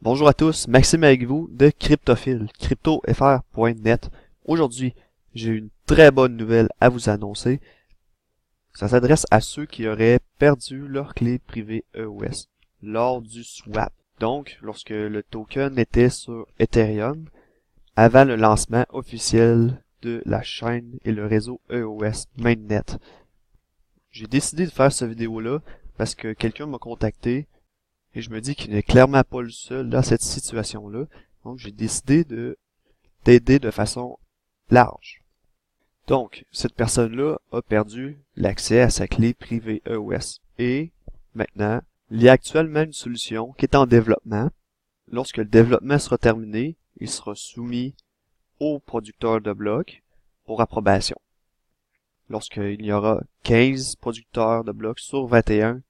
Bonjour à tous, Maxime avec vous de Cryptophile, cryptofr.net. Aujourd'hui, j'ai une très bonne nouvelle à vous annoncer. Ça s'adresse à ceux qui auraient perdu leur clé privée EOS lors du swap. Donc, lorsque le token était sur Ethereum, avant le lancement officiel de la chaîne et le réseau EOS Mainnet. J'ai décidé de faire cette vidéo-là parce que quelqu'un m'a contacté et je me dis qu'il n'est clairement pas le seul dans cette situation-là. Donc, j'ai décidé d'aider de façon large. Donc, cette personne-là a perdu l'accès à sa clé privée EOS. Et, maintenant, il y a actuellement une solution qui est en développement. Lorsque le développement sera terminé, il sera soumis au producteur de blocs pour approbation. Lorsqu'il y aura 15 producteurs de blocs sur 21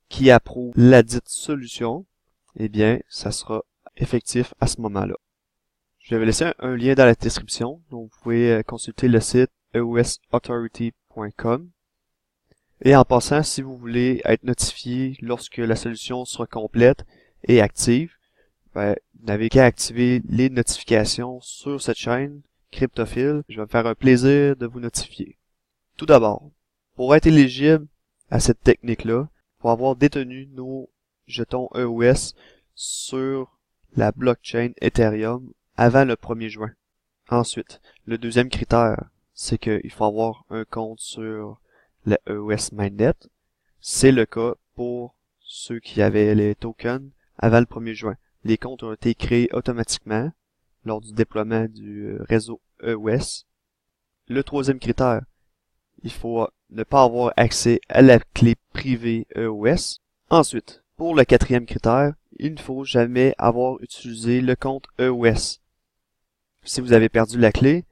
qui approuve la dite solution, eh bien, ça sera effectif à ce moment-là. Je vais laisser un lien dans la description, donc vous pouvez consulter le site eosauthority.com. Et en passant, si vous voulez être notifié lorsque la solution sera complète et active, vous n'avez qu'à activer les notifications sur cette chaîne Cryptophile. Je vais me faire un plaisir de vous notifier. Tout d'abord, pour être éligible à cette technique-là, pour avoir détenu nos jetons EOS sur la blockchain Ethereum avant le 1er juin. Ensuite, le deuxième critère, c'est qu'il faut avoir un compte sur le EOS Mainnet. C'est le cas pour ceux qui avaient les tokens avant le 1er juin. Les comptes ont été créés automatiquement lors du déploiement du réseau EOS. Le troisième critère, il faut ne pas avoir accès à la clé privée EOS. Ensuite, pour le quatrième critère, il ne faut jamais avoir utilisé le compte EOS. Si vous avez perdu la clé,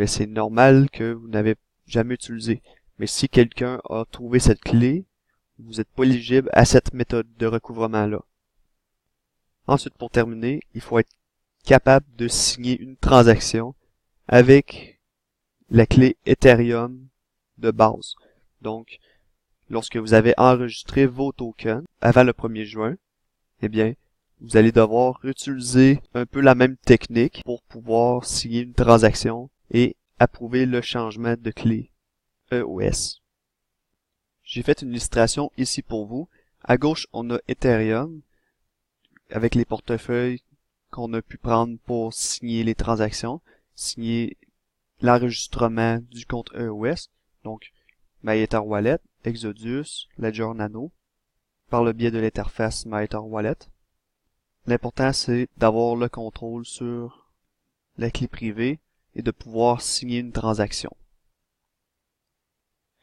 c'est normal que vous n'avez jamais utilisé. Mais si quelqu'un a trouvé cette clé, vous n'êtes pas éligible à cette méthode de recouvrement-là. Ensuite, pour terminer, il faut être capable de signer une transaction avec la clé Ethereum de base. Donc, lorsque vous avez enregistré vos tokens avant le 1er juin, eh bien, vous allez devoir utiliser un peu la même technique pour pouvoir signer une transaction et approuver le changement de clé EOS. J'ai fait une illustration ici pour vous. À gauche, on a Ethereum avec les portefeuilles qu'on a pu prendre pour signer les transactions, signer l'enregistrement du compte EOS, donc MyEtherWallet, Exodus, Ledger Nano, par le biais de l'interface MyEtherWallet. L'important, c'est d'avoir le contrôle sur la clé privée et de pouvoir signer une transaction.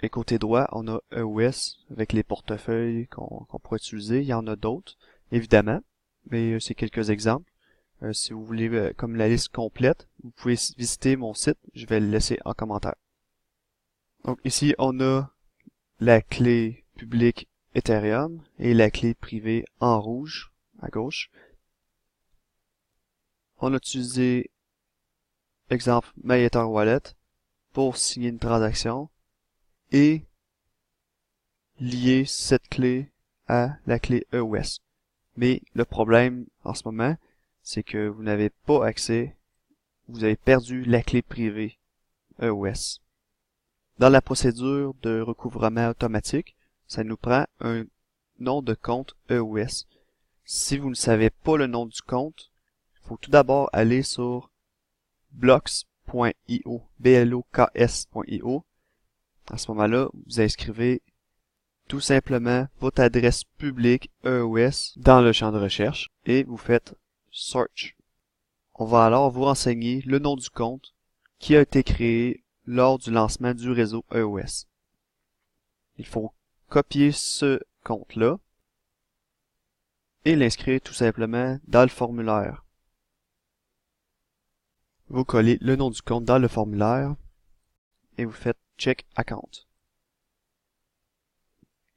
Et côté droit, on a EOS avec les portefeuilles qu'on pourrait utiliser. Il y en a d'autres, évidemment, mais c'est quelques exemples. Si vous voulez comme la liste complète, vous pouvez visiter mon site, je vais le laisser en commentaire. Donc ici, on a la clé publique Ethereum et la clé privée en rouge à gauche. On a utilisé, exemple, MyEtherWallet pour signer une transaction et lier cette clé à la clé EOS. Mais le problème en ce moment, c'est que vous n'avez pas accès, vous avez perdu la clé privée EOS. Dans la procédure de recouvrement automatique, ça nous prend un nom de compte EOS. Si vous ne savez pas le nom du compte, il faut tout d'abord aller sur blocks.io, bloks.io. À ce moment-là, vous inscrivez tout simplement votre adresse publique EOS dans le champ de recherche et vous faites Search. On va alors vous renseigner le nom du compte qui a été créé lors du lancement du réseau EOS. Il faut copier ce compte-là et l'inscrire tout simplement dans le formulaire. Vous collez le nom du compte dans le formulaire et vous faites Check Account.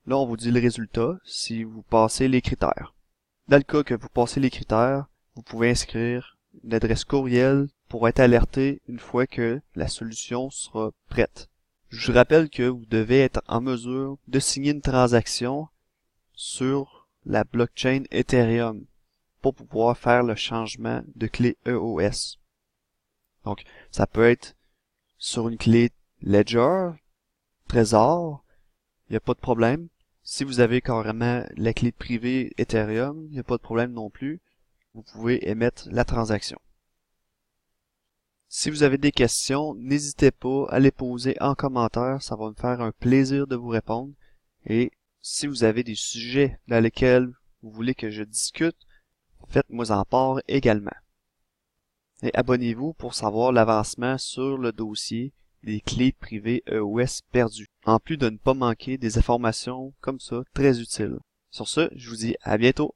Là, on vous dit le résultat si vous passez les critères. Dans le cas que vous passez les critères, vous pouvez inscrire une adresse courriel pour être alerté une fois que la solution sera prête. Je vous rappelle que vous devez être en mesure de signer une transaction sur la blockchain Ethereum pour pouvoir faire le changement de clé EOS. Donc, ça peut être sur une clé Ledger, Trésor, il n'y a pas de problème. Si vous avez carrément la clé privée Ethereum, il n'y a pas de problème non plus. Vous pouvez émettre la transaction. Si vous avez des questions, n'hésitez pas à les poser en commentaire, ça va me faire un plaisir de vous répondre. Et si vous avez des sujets dans lesquels vous voulez que je discute, faites-moi en part également. Et abonnez-vous pour savoir l'avancement sur le dossier des clés privées EOS perdues, en plus de ne pas manquer des informations comme ça très utiles. Sur ce, je vous dis à bientôt.